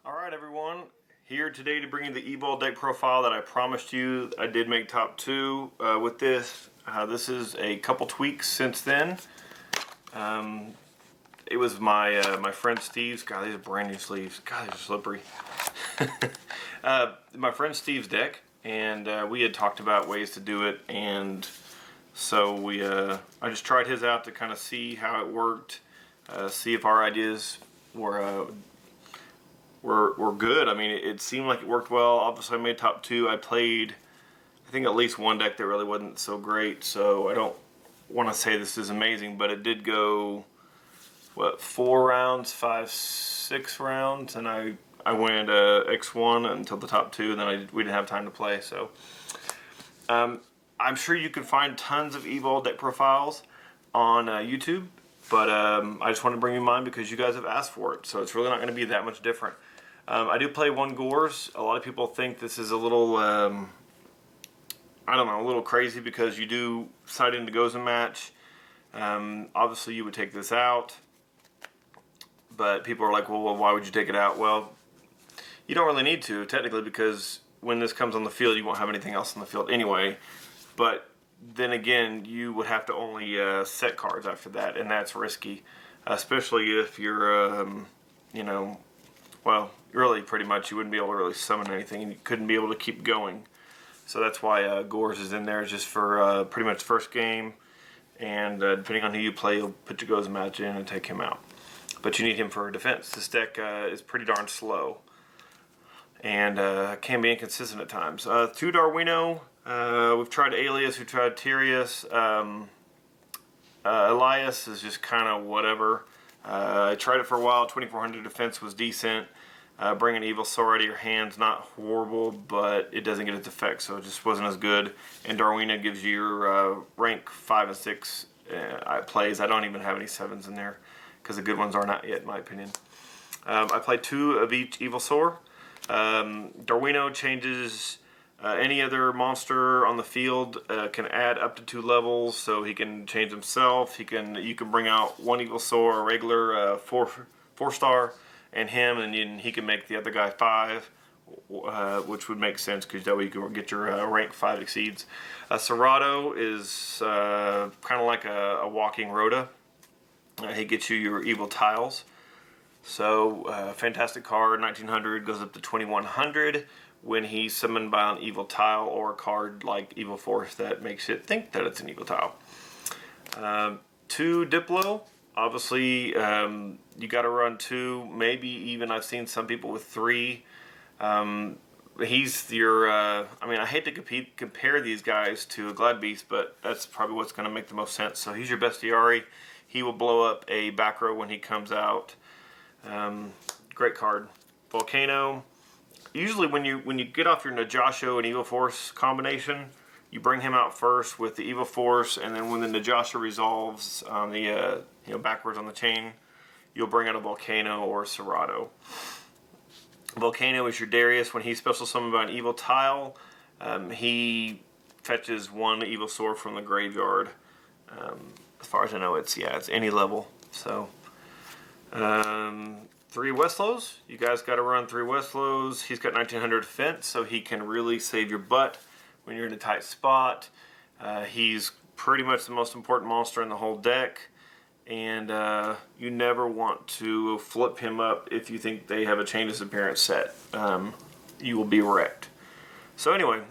Alright everyone, here today to bring you the EVOL deck profile that I promised you. I did make top 2 with this. This is a couple tweaks since then. It was my friend Steve's. God, these are brand new sleeves. God, these are slippery. My friend Steve's deck, and we had talked about ways to do it, and so I just tried his out to kind of see how it worked, see if our ideas were good. I mean, it seemed like it worked well. Obviously, I made top 2. I played, I think, at least one deck that really wasn't so great, so I don't want to say this is amazing, but it did go, what, 4 rounds, 5, 6 rounds, and I went X1 until the top 2, and then we didn't have time to play, so. I'm sure you can find tons of EVOL deck profiles on YouTube, but I just want to bring you mine because you guys have asked for it, so it's really not going to be that much different. I do play 1 Gores. A lot of people think this is a little, I don't know, a little crazy because you do side into Gozen match. Obviously you would take this out, but people are like, well, why would you take it out? Well, you don't really need to, technically, because when this comes on the field, you won't have anything else on the field anyway. But then again, you would have to only set cards after that, and that's risky, especially if you're, you know, well, really pretty much you wouldn't be able to really summon anything, and you couldn't be able to keep going. So that's why Gores is in there, just for pretty much first game, and depending on who you play, you'll put your Gozen match in and take him out. But you need him for defense. This deck is pretty darn slow, and can be inconsistent at times. 2 Darwino. We've tried Alias, we've tried Tyrius. Elias is just kind of whatever. I tried it for a while. 2400 defense was decent. Bringing EVOL Sword out of your hand's not horrible, but it doesn't get its effect, so it just wasn't as good. And Darwino gives you your rank 5 and 6 plays. I don't even have any 7s in there because the good ones are not yet, in my opinion. I played 2 of each EVOL Sword. Darwino changes any other monster on the field, can add up to 2 levels, so he can change himself. You can bring out 1 Evilsaur, a regular 4-star, and him, and he can make the other guy 5, which would make sense because that way you can get your rank 5 exceeds. Serato is kind of like a walking Rhoda. He gets you your evil tiles. So, fantastic card. 1900 goes up to 2100 when he's summoned by an evil tile or a card like Evil Force that makes it think that it's an evil tile. 2 Diplo. Obviously, you got to run 2. Maybe even I've seen some people with 3. He's your, I mean, I hate to compare these guys to a Glad Beast, but that's probably what's going to make the most sense. So he's your bestiary. He will blow up a back row when he comes out. Great card. Volcano. Usually when you get off your Najasho and Evil Force combination, you bring him out first with the Evil Force, and then when the Najasho resolves on the backwards on the chain, you'll bring out a Volcano or a Serato. Volcano is your Darius. When he's special summoned by an evil tile, he fetches 1 Evil Sword from the graveyard. As far as I know, it's any level. So 3 Westlows. You guys got to run 3 Westlows. He's got 1900 defense, so he can really save your butt when you're in a tight spot. He's pretty much the most important monster in the whole deck, and you never want to flip him up if you think they have a Chain Disappearance set. You will be wrecked. So anyway,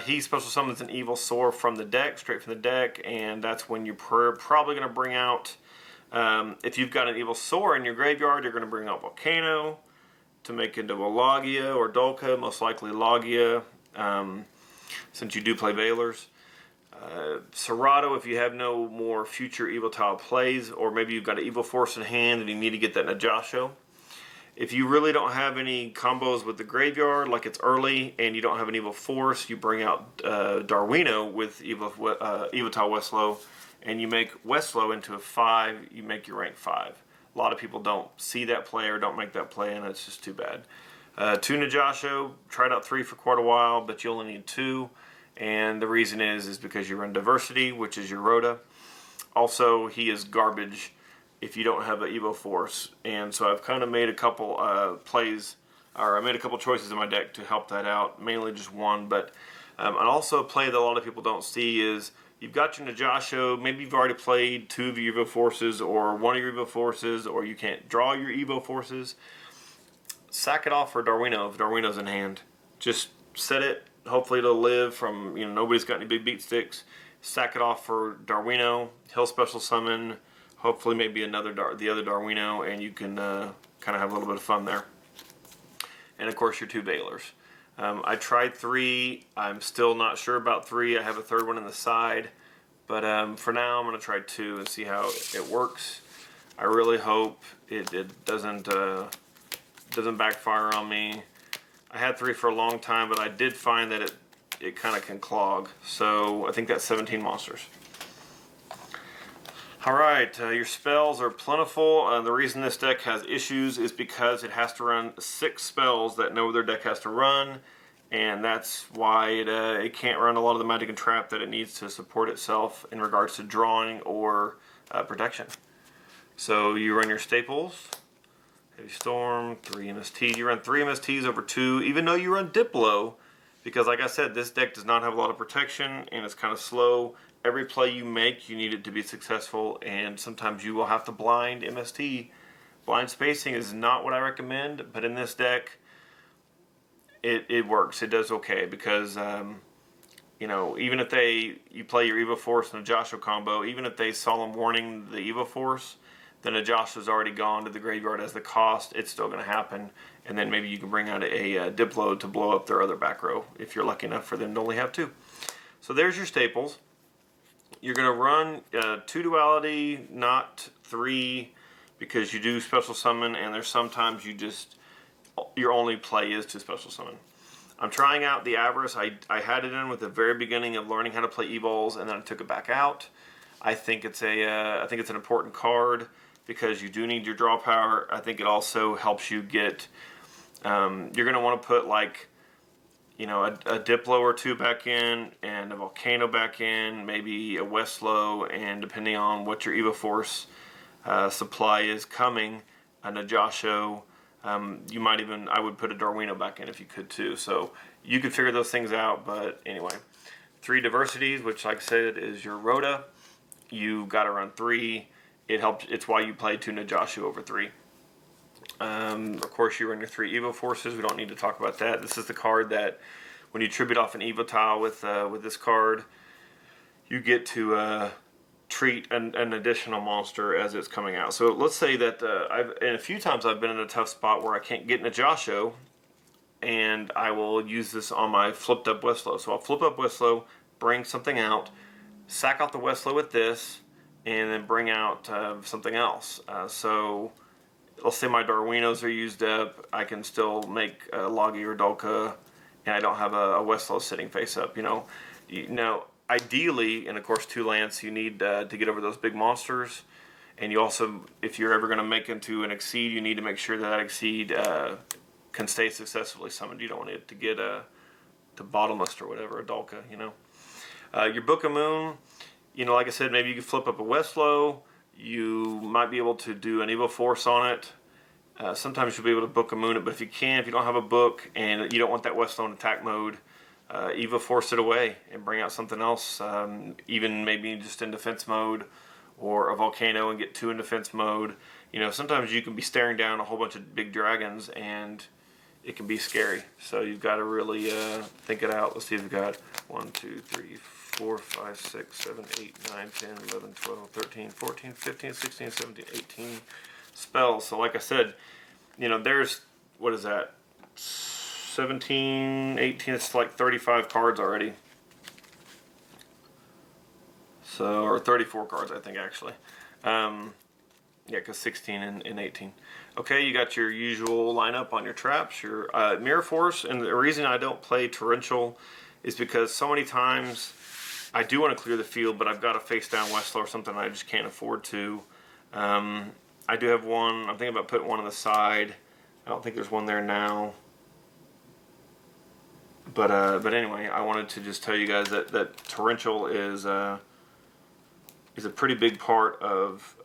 he special summons an Evil Sword from the deck, straight from the deck, and that's when you're probably going to bring out, if you've got an Evil Sword in your graveyard, you're going to bring out Volcano to make into a Logia or Dolka, most likely Logia, since you do play Veilers. Serato, if you have no more future Evil Tile plays, or maybe you've got an Evil Force in hand and you need to get that Najasho. If you really don't have any combos with the graveyard, like it's early, and you don't have an Evil Force, you bring out Darwino with Evil Tile Westlow, and you make Westlow into a 5, you make your rank 5. A lot of people don't see that play or don't make that play, and it's just too bad. 2 Najasho, tried out 3 for quite a while, but you only need 2. And the reason is because you run Diversity, which is your Rhoda. Also, he is garbage if you don't have an Evo Force. And so I've kind of made a couple plays or I made a couple choices in my deck to help that out, mainly just one. But and also a play that a lot of people don't see is you've got your Najasho, maybe you've already played 2 of your EVO forces or 1 of your EVO forces, or you can't draw your EVO forces. Sack it off for Darwino if Darwino's in hand. Just set it, hopefully it'll live from, nobody's got any big beat sticks. Sack it off for Darwino, he'll special summon, hopefully maybe the other Darwino, and you can kind of have a little bit of fun there. And of course your 2 Bailers. I tried 3, I'm still not sure about 3, I have a 3rd one in the side, but for now I'm going to try 2 and see how it works. I really hope it doesn't backfire on me. I had 3 for a long time, but I did find that it kind of can clog, so I think that's 17 monsters. Alright, your spells are plentiful. The reason this deck has issues is because it has to run 6 spells that no other deck has to run, and that's why it can't run a lot of the magic and trap that it needs to support itself in regards to drawing or protection. So you run your staples, Heavy Storm, 3 MST. You run 3 MSTs over 2, even though you run Diplo, because like I said, this deck does not have a lot of protection and it's kind of slow. Every play you make, you need it to be successful, and sometimes you will have to blind MST. Blind spacing is not what I recommend, but in this deck, it works. It does okay because, even if you play your EVO Force and a Joshua combo, even if they Solemn Warning the EVO Force, then a Joshua's already gone to the graveyard as the cost, it's still going to happen. And then maybe you can bring out a Diplo to blow up their other back row if you're lucky enough for them to only have 2. So there's your staples. You're going to run 2 duality, not 3, because you do special summon, and there's sometimes your only play is to special summon. I'm trying out the Avarice. I had it in with the very beginning of learning how to play EVOLs, and then I took it back out. I think it's an important card because you do need your draw power. I think it also helps you get. You're going to want to put like, a Diplo or 2 back in, and a Volcano back in, maybe a Westlow, and depending on what your EVO Force supply is coming, a Najasho. You might even, I would put a Darwino back in if you could too. So you could figure those things out, but anyway. 3 Diversities, which like I said is your Rhoda. You got to run 3. It helps. It's why you play 2 Najashu over 3. Of course, you run your 3 EVO Forces. We don't need to talk about that. This is the card that, when you tribute off an EVO tile with this card, you get to treat an additional monster as it's coming out. So let's say that a few times I've been in a tough spot where I can't get Najasho, and I will use this on my flipped up Westlow. So I'll flip up Westlow, bring something out, sack out the Westlow with this, and then bring out something else. So let's say my Darwinos are used up, I can still make a Logi or Dolka, and I don't have a Westlow sitting face up. Ideally, and of course 2 Lance, you need to get over those big monsters, and you also, if you're ever going to make into an Exceed, you need to make sure that Exceed can stay successfully summoned. You don't want it to get to Bottomless or whatever, a Dolka, Your Book of Moon, like I said, maybe you can flip up a Westlow. You might be able to do an EVO Force on it. Sometimes you'll be able to Book of Moon it, but if you don't have a book and you don't want that Westlow in attack mode, EVO Force it away and bring out something else, even maybe just in defense mode, or a Volcano and get 2 in defense mode. Sometimes you can be staring down a whole bunch of big dragons and it can be scary. So you've got to really think it out. Let's see if we've got 1, 2, 3, 4, 5, 6, 7, 8, 9, 10, 11, 12, 13, 14, 15, 16, 17, 18 spells. So like I said, there's, what is that? 17, 18, it's like 35 cards already. So, or 34 cards, I think, actually. Yeah, because 16 and 18. Okay, you got your usual lineup on your traps, your Mirror Force, and the reason I don't play Torrential is because so many times I do want to clear the field, but I've got a face down Westlow or something I just can't afford to. I do have one. I'm thinking about putting one on the side. I don't think there's one there now. But anyway, I wanted to just tell you guys that Torrential is a pretty big part of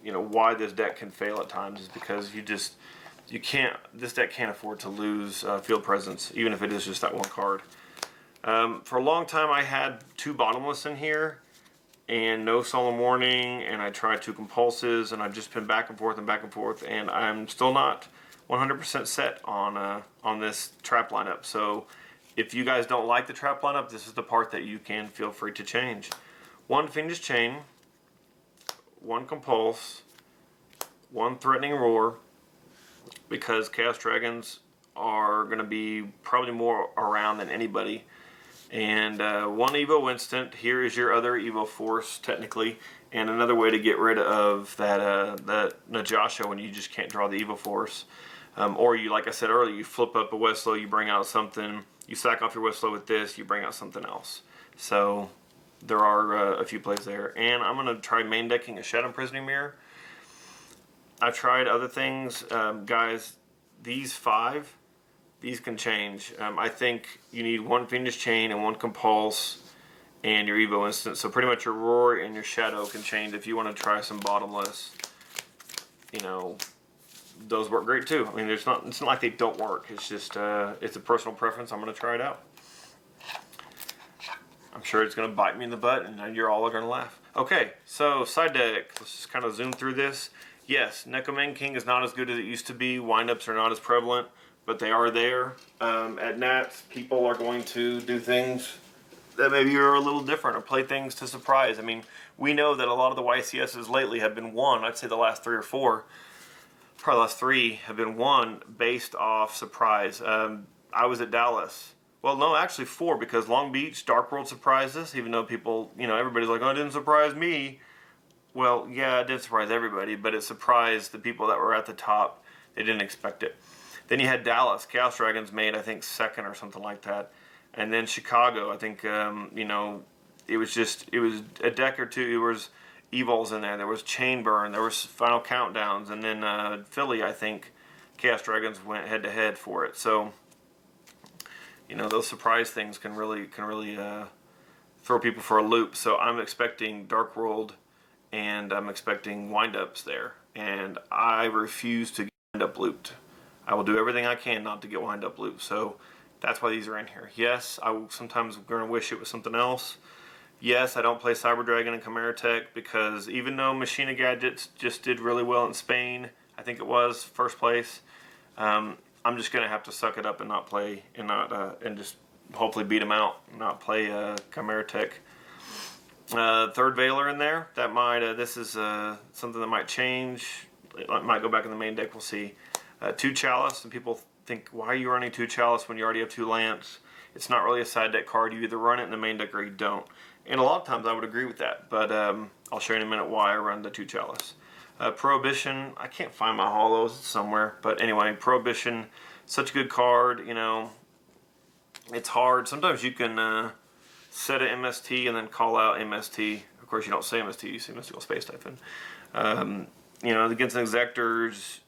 why this deck can fail at times, is because you can't. This deck can't afford to lose field presence, even if it is just that one card. For a long time, I had 2 bottomless in here, and no solemn warning, and I tried 2 compulses, and I've just been back and forth and back and forth, and I'm still not 100% set on this trap lineup. So if you guys don't like the trap lineup, this is the part that you can feel free to change. 1 Fiendish Chain, 1 Compulse, 1 Threatening Roar, because Chaos Dragons are going to be probably more around than anybody. And 1 Evo Instant. Here is your other Evo Force, technically, and another way to get rid of that Najasha when you just can't draw the Evo Force. Or you, like I said earlier, you flip up a Westlow, you bring out something, you sack off your Westlow with this, you bring out something else. So there are a few plays there. And I'm going to try main decking a Shadow Imprisoning Mirror. I've tried other things. Guys, these 5, these can change. I think you need 1 Fiendish Chain and 1 Compulse and your Evo Instant. So pretty much your Roar and your Shadow can change if you want to try some bottomless. You know, those work great too. I mean, it's not like they don't work. It's just it's a personal preference. I'm going to try it out. I'm sure it's going to bite me in the butt, and you're all going to laugh. Okay, so side deck. Let's just kind of zoom through this. Yes, Nekoman King is not as good as it used to be. Windups are not as prevalent, but they are there. At Nats, people are going to do things that maybe are a little different or play things to surprise. I mean, we know that a lot of the YCSs lately have been won. I'd say the last 3 or 4, probably the last 3 have been won based off surprise. I was at Dallas. Well, no, actually 4, because Long Beach, Dark World surprised us, even though people, you know, everybody's like, oh, it didn't surprise me. Well, yeah, it did surprise everybody, but it surprised the people that were at the top. They didn't expect it. Then you had Dallas. Chaos Dragons made, I think, 2nd or something like that. And then Chicago, I think, you know, it was a deck or 2. There was EVOLs in there. There was Chain Burn. There was Final Countdowns. And then Philly, I think, Chaos Dragons went head-to-head for it. So, you know, those surprise things can really throw people for a loop. So I'm expecting Dark World, and I'm expecting windups there. And I refuse to get wind up looped. I will do everything I can not to get wind up looped. So that's why these are in here. Yes, I will sometimes going to wish it was something else. Yes, I don't play Cyber Dragon and Chimera Tech because even though Machina Gadgets just did really well in Spain, I think it was first place, I'm just going to have to suck it up and not play and not and just hopefully beat them out, not play Chimera Tech. 3rd Veiler in there. That might this is something that might change. It might go back in the main deck. We'll see. 2 Chalice, and people think, why are you running 2 Chalice when you already have 2 Lance? It's not really a side deck card. You either run it in the main deck or you don't. And a lot of times I would agree with that, but I'll show you in a minute why I run the 2 Chalice. Prohibition, I can't find my hollows somewhere, but anyway, Prohibition, such a good card. You know, it's hard. Sometimes you can set an MST and then call out MST. Of course, you don't say MST, you say Mystical Space Typhon. You know, against Exectors,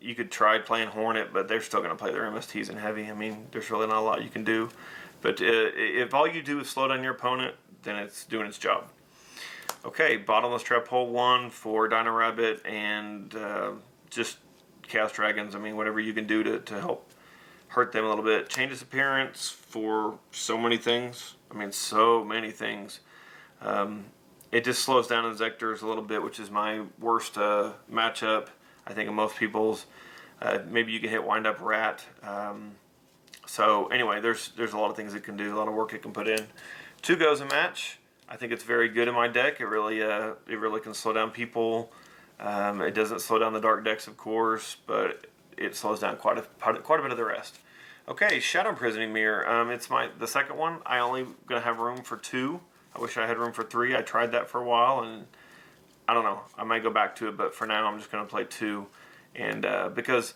you could try playing Hornet, but they're still going to play their MSTs in heavy. I mean, there's really not a lot you can do. But if all you do is slow down your opponent, then it's doing its job. Okay, Bottomless Trap Hole 1 for Dino Rabbit and just Chaos Dragons. I mean, whatever you can do to help hurt them a little bit. Changes appearance for so many things. I mean, so many things. It just slows down Exectors a little bit, which is my worst matchup. I think of most people's. Maybe you can hit Wind Up Rat. So anyway, there's a lot of things it can do, a lot of work it can put in. 2 Goes a Match. I think it's very good in my deck. It really can slow down people. It doesn't slow down the dark decks, of course, but it slows down quite a bit of the rest. Okay, Shadow Imprisoning Mirror. It's the second one. I only gonna have room for 2. I wish I had room for 3. I tried that for a while, and I don't know. I might go back to it, but for now, I'm just gonna play 2, and because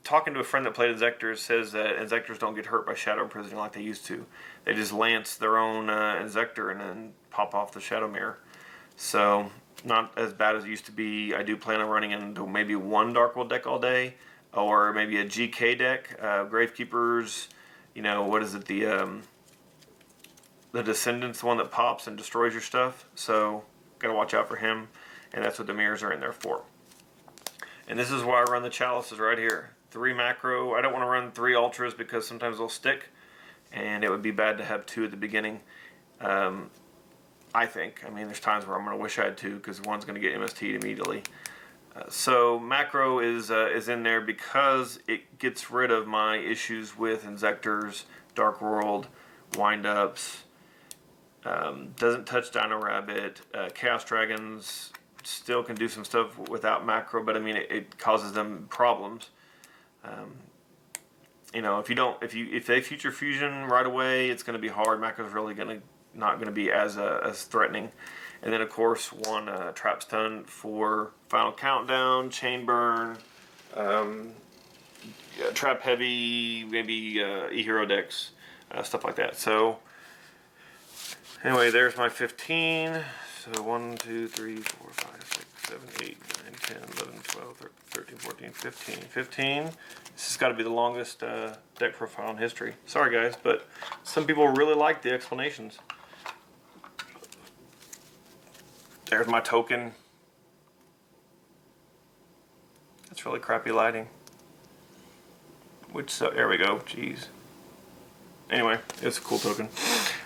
talking to a friend that played Exectors says that Exectors don't get hurt by Shadow Imprisoning like they used to. They just lance their own Exector and then pop off the Shadow Mirror. So not as bad as it used to be. I do plan on running into maybe 1 Dark World deck all day, or maybe a GK deck. Gravekeepers, you know, what is it? The Descendants, the one that pops and destroys your stuff. So gotta watch out for him, and that's what the mirrors are in there for. And this is why I run the chalices right here. 3 macro. I don't want to run 3 ultras because sometimes they'll stick, and it would be bad to have 2 at the beginning. I think. I mean, there's times where I'm going to wish I had 2 because one's going to get MST'd immediately. So macro is in there because it gets rid of my issues with Inzectors, Dark World, windups. Doesn't touch Dino Rabbit. Chaos Dragons still can do some stuff without macro, but I mean it causes them problems. You know, if they future fusion right away, it's going to be hard. Macro's really not going to be as threatening. And then of course one trap stun for final countdown, chain burn, trap heavy, maybe e-hero decks, stuff like that. So anyway, there's my 15. So 1, 2, 3, 4, 5, 6, 7, 8, 9, 10, 11, 12, 13, 14, 15. 15. This has got to be the longest deck profile in history. Sorry guys, but some people really like the explanations. There's my token. That's really crappy lighting. There we go. Jeez. Anyway, it's a cool token.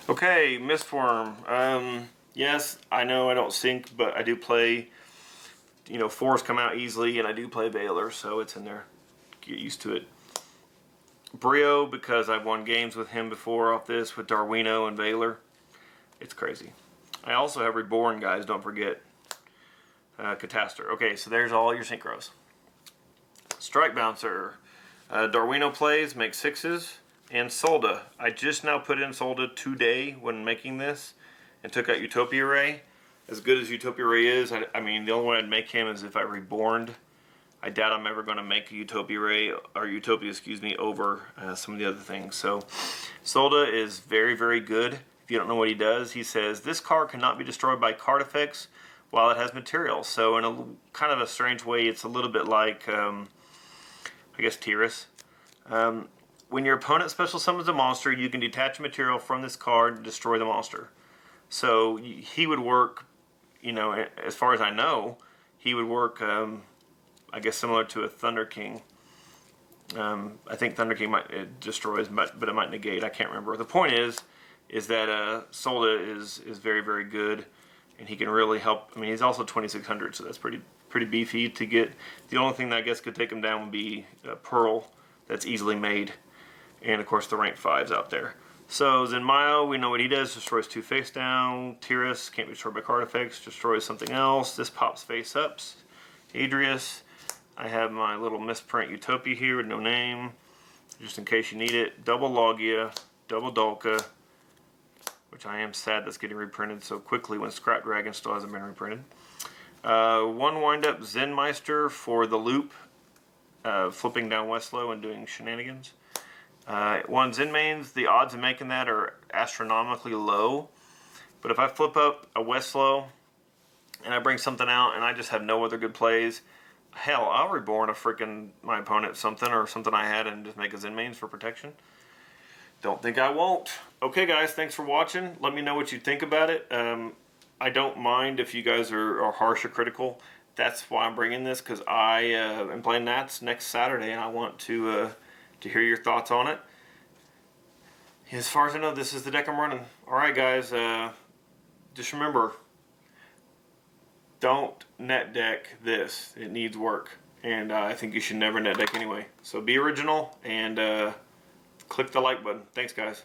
Okay, Mistform. Yes, I know I don't sync, but I do play. You know, 4s come out easily, and I do play Baylor, so it's in there. Get used to it. Brio, because I've won games with him before off this with Darwino and Baylor. It's crazy. I also have Reborn, guys, don't forget. Catastor. Okay, so there's all your synchros. Strike Bouncer. Darwino plays, makes 6s. And Solda. I just now put in Solda today when making this and took out Utopia Ray. As good as Utopia Ray is, I mean, the only way I'd make him is if I reborned. I doubt I'm ever going to make a Utopia Ray, or Utopia, excuse me, over some of the other things. So Solda is very, very good. If you don't know what he does, he says, this card cannot be destroyed by card effects while it has material. So in a kind of a strange way, it's a little bit like, I guess, Tyrus. When your opponent special summons a monster, you can detach a material from this card and destroy the monster. So he would work, you know, as far as I know, he would work, I guess, similar to a Thunder King. I think Thunder King it destroys, but it might negate. I can't remember. The point is that Solda is very, very good, and he can really help. I mean, he's also 2600, so that's pretty beefy to get. The only thing that I guess could take him down would be Pearl. That's easily made, and of course the rank 5s out there. So Zenmaio, we know what he does. Destroys 2 face down. Tyrus can't be destroyed by card effects. Destroys something else. This pops face ups. Adrius. I have my little misprint Utopia here with no name, just in case you need it. Double Logia, double Dolka, which I am sad that's getting reprinted so quickly when Scrap Dragon still hasn't been reprinted. 1 wind-up Zenmeister for the loop, flipping down Westlow and doing shenanigans. 1 Zen mains, the odds of making that are astronomically low, but if I flip up a Westlow and I bring something out and I just have no other good plays, hell, I'll reborn my opponent something or something I had and just make a Zen mains for protection. Don't think I won't. Okay guys, thanks for watching. Let me know what you think about it. I don't mind if you guys are harsh or critical. That's why I'm bringing this, because I am playing Nats next Saturday and I want to hear your thoughts on it. As far as I know, this is the deck I'm running. Alright guys, just remember, don't net deck this. It needs work. And I think you should never net deck anyway. So be original and click the like button. Thanks guys.